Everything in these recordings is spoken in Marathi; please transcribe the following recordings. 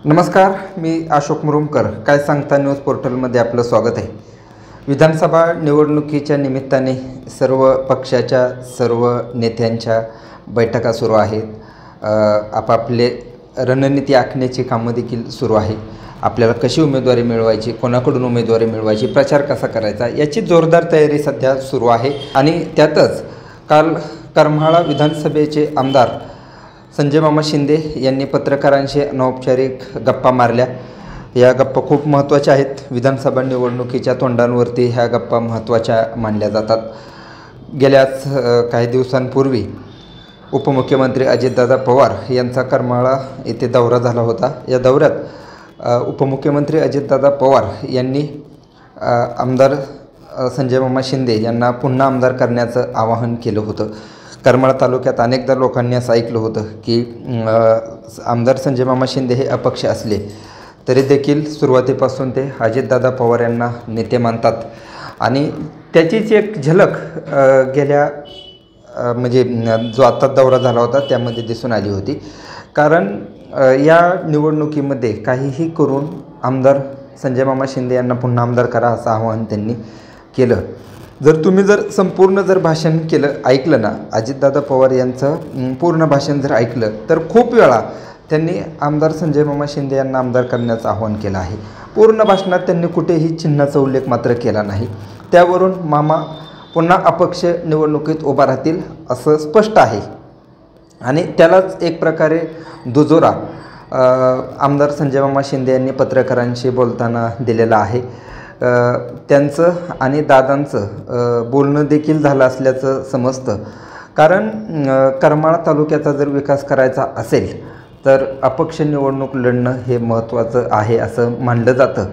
नमस्कार, मी अशोक मुरुमकर. काय सांगता न्यूज पोर्टलमध्ये आपलं स्वागत आहे. विधानसभा निवडणुकीच्या निमित्ताने सर्व पक्षाच्या सर्व नेत्यांच्या बैठका सुरू आहेत. आपापले रणनीती आखण्याची कामं देखील सुरू आहे. आपल्याला कशी उमेदवारी मिळवायची, कोणाकडून उमेदवारी मिळवायची, प्रचार कसा करायचा याची जोरदार तयारी सध्या सुरू आहे. आणि त्यातच काल करमाळा विधानसभेचे आमदार संजय मामा शिंदे यांनी पत्रकारांशी अनौपचारिक गप्पा मारल्या. या गप्पा खूप महत्त्वाच्या आहेत. विधानसभा निवडणुकीच्या तोंडांवरती ह्या गप्पा महत्त्वाच्या मानल्या जातात. गेल्याच काही दिवसांपूर्वी उपमुख्यमंत्री अजितदादा पवार यांचा करमाळा येथे दौरा झाला होता. या दौऱ्यात उपमुख्यमंत्री अजितदादा पवार यांनी आमदार संजय मामा शिंदे यांना पुन्हा आमदार करण्याचं आवाहन केलं होतं. करमाळा तालुक्यात अनेकदा लोकांनी असं ऐकलं होतं की आमदार संजय मामा शिंदे हे अपक्ष असले तरी देखील सुरुवातीपासून ते अजितदादा पवार यांना नेते मानतात. आणि त्याचीच एक झलक गेल्या म्हणजे जो आता दौरा झाला होता त्यामध्ये दिसून आली होती. कारण या निवडणुकीमध्ये काहीही करून आमदार संजय मामा शिंदे यांना पुन्हा आमदार करा असं आवाहन त्यांनी केलं. तुम्ही संपूर्ण भाषण ऐकलं ना, अजितदादा पवार यांचं पूर्ण भाषण ऐकलं तर खूप वेळा त्यांनी आमदार संजय मामा शिंदे यांना आमदार करण्याचं आवाहन केलं आहे. पूर्ण भाषणात त्यांनी कुठेही चिन्हाचा उल्लेख मात्र केला नाही. त्यावरून मामा पुन्हा अपक्ष निवडणुकीत उभा राहतील असं स्पष्ट आहे. आणि त्यालाच एक प्रकारे दुजोरा आमदार संजय मामा शिंदे यांनी बोलताना दिलेला आहे. त्यांचं आणि दादांचं बोलणं देखील झालं असल्याचं समजतं. कारण करमाळा तालुक्याचा विकास करायचा असेल तर अपक्ष निवडणूक लढणं हे महत्त्वाचं आहे असं मानलं जातं.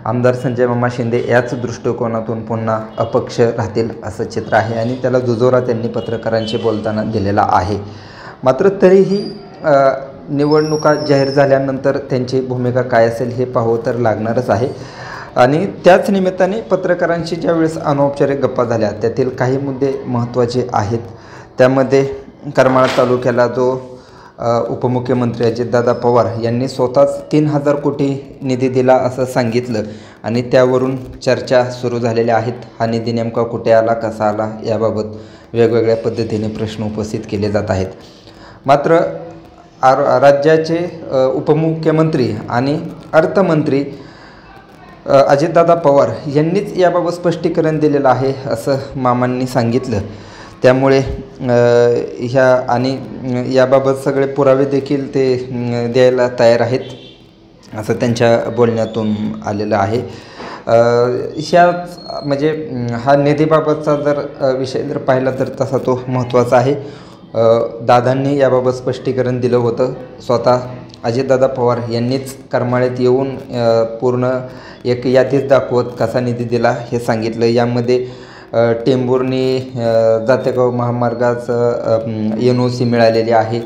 आमदार संजय मामा शिंदे याच दृष्टिकोनातून पुन्हा अपक्ष राहतील असं चित्र आहे आणि त्याला दुजोरा त्यांनी पत्रकारांशी बोलताना दिलेला आहे. मात्र तरीही निवडणुका जाहीर झाल्यानंतर त्यांची भूमिका काय असेल हे पाहावं तर लागणारच आहे. आणि त्याच निमित्ताने पत्रकारांशी ज्यावेळेस अनौपचारिक गप्पा झाल्या त्यातील काही मुद्दे महत्त्वाचे आहेत. त्यामध्ये करमाळा तालुक्याला जो उपमुख्यमंत्री अजितदादा पवार यांनी स्वतःच 3,000 कोटी निधी दिला असं सांगितलं आणि त्यावरून चर्चा सुरू झालेल्या आहेत. हा निधी नेमका कुठे आला, कसा आला याबाबत वेगवेगळ्या पद्धतीने प्रश्न उपस्थित केले जात आहेत. मात्र राज्याचे उपमुख्यमंत्री आणि अर्थमंत्री अजितदादा पवार यांनीच याबाबत स्पष्टीकरण दिलेलं आहे असं मामांनी सांगितलं. त्यामुळे याबाबत सगळे पुरावे देखील ते द्यायला तयार आहेत असं त्यांच्या बोलण्यातून आलेलं आहे. म्हणजे हा निधीबाबतचा विषय पाहिला तर तसा तो महत्त्वाचा आहे. दादांनी याबाबत स्पष्टीकरण दिलं होतं. स्वतः अजितदादा पवार यांनीच करमाळ्यात येऊन पूर्ण एक यादीच दाखवत कसा निधी दिला हे सांगितलं. यामध्ये टेंभुर्णी जातेगाव महामार्गाचं NOC मिळालेली आहे.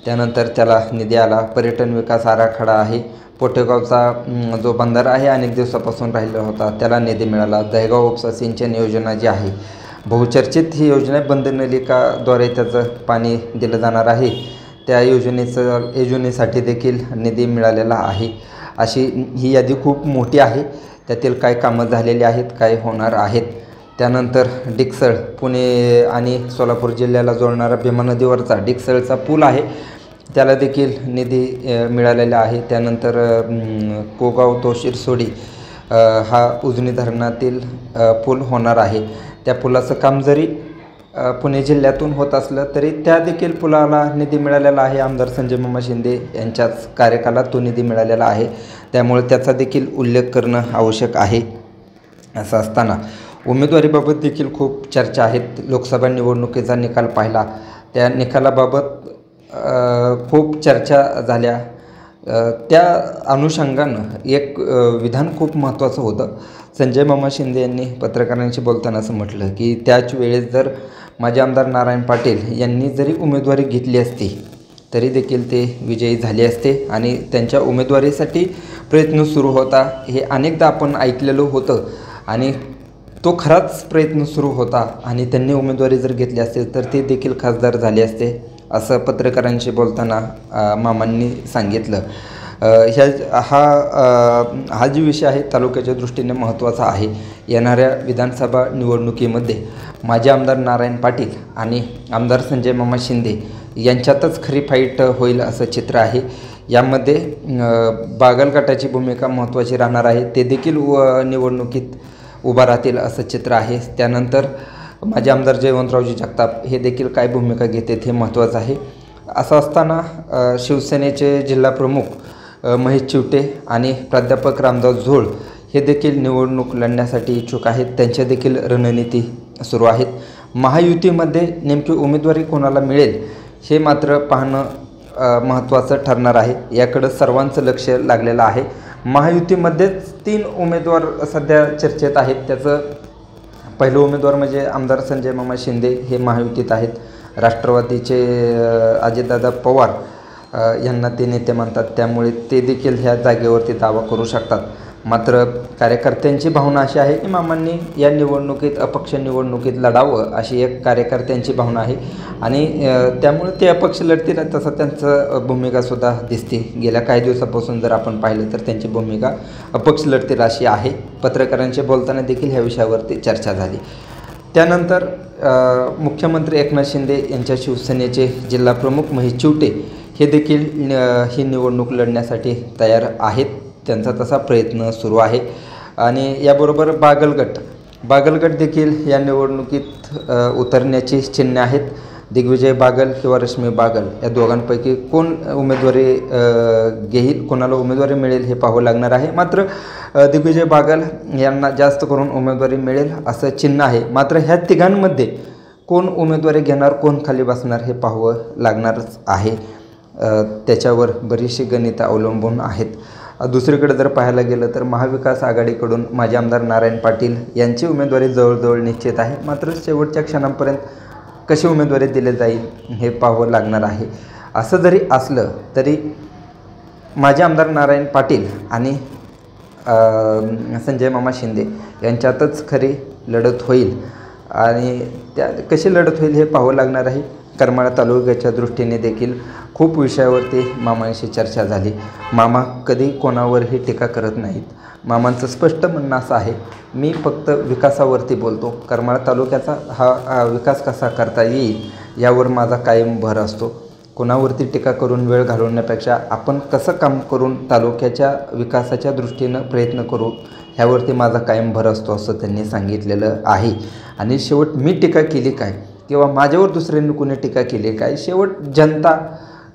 त्यानंतर त्याला निधी आला. पर्यटन विकास आराखडा आहे. पोटेगावचा जो बंधारा आहे अनेक दिवसापासून राहिला होता त्याला निधी मिळाला. दहेगाव उपसा सिंचन योजना जी आहे बहुचर्चित ही योजना बंद नलिकाद्वारे त्याचं पाणी दिलं जाणार आहे. त्या योजनेसाठी देखील निधी मिळालेला आहे. अशी ही यादी खूप मोठी आहे. त्यातील काय कामं झालेली आहेत, काय होणार आहेत. त्यानंतर डिकसळ पुणे आणि सोलापूर जिल्ह्याला जोडणारा भीमा नदीवरचा डिकसळचा पूल आहे त्याला देखील निधी मिळालेला आहे. त्यानंतर कोगाव तो शिरसोडी हा उजनी धरणातील पूल होणार आहे. त्या पुलाचं काम जरी पुणे जिल्ह्यातून होत असलं तरी त्या देखील पुलाला निधी मिळालेला आहे. आमदार संजय मामा शिंदे यांच्याच कार्यकालात तो निधी मिळालेला आहे. त्यामुळे त्याचा देखील उल्लेख करणं आवश्यक आहे. असं असताना उमेदवारीबाबत देखील खूप चर्चा आहेत. लोकसभा निवडणुकीचा निकाल पाहिला, त्या निकालाबाबत खूप चर्चा झाल्या. त्या अनुषंगानं एक विधान खूप महत्त्वाचं होतं. संजय मामा शिंदे यांनी पत्रकारांशी बोलताना असं म्हटलं की त्याच वेळेस माजी आमदार नारायण पाटील यांनी जरी उमेदवारी घेतली असती तरी देखील ते विजयी झाले असते आणि त्यांच्या उमेदवारीसाठी प्रयत्न सुरू होता हे अनेकदा आपण ऐकलेलं होतं आणि तो खराच प्रयत्न सुरू होता आणि त्यांनी उमेदवारी जर घेतली असेल तर ते देखील खासदार झाले असते असं पत्रकारांशी बोलताना मामांनी सांगितलं. हा जो विषय आहे तालुक्याच्या दृष्टीने महत्त्वाचा आहे. येणाऱ्या विधानसभा निवडणुकीमध्ये माजी आमदार नारायण पाटील आणि आमदार संजय मामा शिंदे यांच्यातच खरी फाईट होईल असं चित्र आहे. यामध्ये बागल गटाची भूमिका महत्त्वाची राहणार आहे. ते देखील निवडणुकीत उभा राहतील असं चित्र आहे. त्यानंतर माजी आमदार जयवंतरावजी जगताप हे देखील काय भूमिका घेतात हे महत्त्वाचं आहे. असं असताना शिवसेनेचे जिल्हा प्रमुख महेश चिवटे आणि प्राध्यापक रामदास झोळ हे देखील निवडणूक लढण्यासाठी इच्छुक आहेत. त्यांच्या देखील रणनीती सुरू आहेत. महायुतीमध्ये नेमकी उमेदवारी कोणाला मिळेल हे मात्र पाहणं महत्त्वाचं ठरणार आहे. याकडं सर्वांचं लक्ष लागलेलं आहे. महायुतीमध्येच 3 उमेदवार सध्या चर्चेत आहेत. त्याचं पहिलं उमेदवार म्हणजे आमदार संजय मामा शिंदे हे महायुतीत आहेत. राष्ट्रवादीचे अजितदादा पवार यांना ते नेते मानतात, त्यामुळे ते देखील ह्या जागेवरती दावा करू शकतात. मात्र कार्यकर्त्यांची भावना अशी आहे की मामांनी या निवडणुकीत अपक्ष निवडणुकीत लढावं अशी एक कार्यकर्त्यांची भावना आहे आणि त्यामुळे ते अपक्ष लढतील तसं त्यांचं भूमिकासुद्धा दिसते. गेल्या काही दिवसापासून जर आपण पाहिलं तर त्यांची भूमिका अपक्ष लढतील अशी आहे. पत्रकारांशी बोलताना देखील ह्या विषयावरती चर्चा झाली. त्यानंतर मुख्यमंत्री एकनाथ शिंदे यांच्या शिवसेनेचे जिल्हा प्रमुख महेश चिवटे हे देखील ही निवडणूक लढण्यासाठी तयार आहेत. त्यांचा तसा प्रयत्न सुरू आहे. आणि याबरोबर बागल गट देखील या निवडणुकीत उतरण्याची चिन्हे आहेत. दिग्विजय बागल किंवा रश्मी बागल या दोघांपैकी कोण उमेदवारी घेईल, कोणाला उमेदवारी मिळेल हे पाहावं लागणार आहे. मात्र दिग्विजय बागल यांना जास्त करून उमेदवारी मिळेल असं चिन्ह आहे. मात्र ह्या तिघांमध्ये कोण उमेदवारी घेणार, कोण खाली बसणार हे पाहावं लागणारच आहे. त्याच्यावर बरीचशी गणितं अवलंबून आहेत. दुसरीकडे जर पाहायला गेलं तर महाविकास आघाडीकडून माजी आमदार नारायण पाटील यांची उमेदवारी जवळजवळ निश्चित आहे. मात्र शेवटच्या क्षणापर्यंत कशी उमेदवारी दिली जाईल हे पाहावं लागणार आहे. असं जरी असलं तरी माजी आमदार नारायण पाटील आणि संजय मामा शिंदे यांच्यातच खरी लढत होईल आणि त्या कशी लढत होईल हे पाहावं लागणार आहे. करमाळा तालुक्याच्या दृष्टीने देखील खूप विषयावरती मामांशी चर्चा झाली. मामा कधी कोणावरही टीका करत नाहीत. मामांचं स्पष्ट म्हणणं असं आहे, मी फक्त विकासावरती बोलतो. करमाळा तालुक्याचा हा विकास कसा करता येईल यावर माझा कायम भर असतो. कोणावरती टीका करून वेळ घालवण्यापेक्षा आपण कसं काम करून तालुक्याच्या विकासाच्या दृष्टीनं प्रयत्न करू ह्यावरती माझा कायम भर असतो असं त्यांनी सांगितलेलं आहे. आणि शेवट मी टीका केली काय किंवा माझ्यावर दुसऱ्यांनी कोणी टीका केली काय, शेवट जनता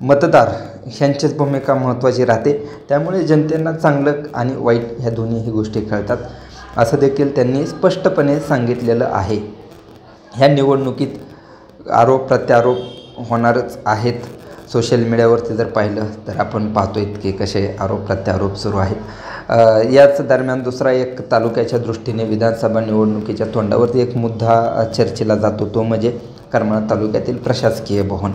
मतदार ह्यांचीच भूमिका महत्त्वाची राहते. त्यामुळे जनतेला चांगलं आणि वाईट ह्या दोन्हीही गोष्टी कळतात असं देखील त्यांनी स्पष्टपणे सांगितलेलं आहे. ह्या निवडणुकीत आरोप प्रत्यारोप होणारच आहेत. सोशल मीडियावरती जर पाहिलं तर आपण पाहतोय की कसे आरोप प्रत्यारोप सुरू आहेत. याच दरम्यान दुसरा एक तालुक्याच्या दृष्टीने विधानसभा निवडणुकीच्या तोंडावरती एक मुद्दा चर्चेला जातो, तो म्हणजे करमाळा तालुक्यातील प्रशासकीय भवन.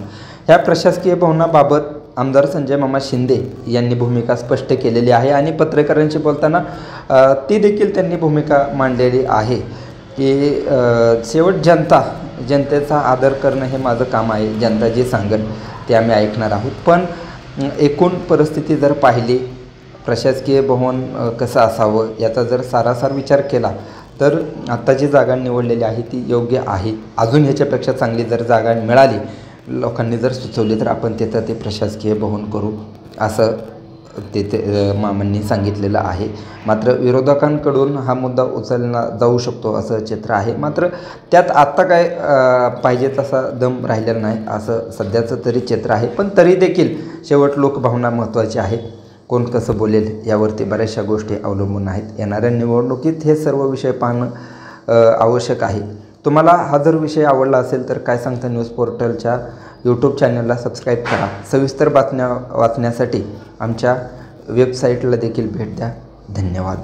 ह्या प्रशासकीय भवनाबाबत आमदार संजय मामा शिंदे यांनी भूमिका स्पष्ट केलेली आहे आणि पत्रकारांशी बोलताना ती देखील त्यांनी भूमिका मांडलेली आहे की शेवट जनतेचा आदर करणं हे माझं काम आहे. जनता जे सांगेल ते आम्ही ऐकणार आहोत. पण एकूण परिस्थिती जर पाहिली, प्रशासकीय भवन कसं असावं याचा जर सारासार विचार केला तर आत्ता जी जागा निवडलेली आहे ती योग्य आहे. अजून ह्याच्यापेक्षा चांगली जर जागा मिळाली, लोकांनी जर सुचवली तर आपण तिथं ते प्रशासकीय भवन करू असं ते मामांनी सांगितलेलं आहे. मात्र विरोधकांकडून हा मुद्दा उचलला जाऊ शकतो असं चित्र आहे. मात्र त्यात आत्ता काय पाहिजे तसा दम राहिलेला नाही असं सध्याचं तरी चित्र आहे. पण तरी देखील शेवट लोकभावना महत्त्वाची आहे. कोण कसं बोलेल यावरती बऱ्याचशा गोष्टी अवलंबून आहेत. येणाऱ्या निवडणुकीत हे सर्व विषय पाहणं आवश्यक आहे. तुम्हाला हा जर विषय आवडला असेल तर काय सांगता न्यूज पोर्टलच्या यूट्यूब चॅनलला सबस्क्राईब करा. सविस्तर बातम्या वाचण्यासाठी आमच्या वेबसाईटला देखील भेट द्या. धन्यवाद.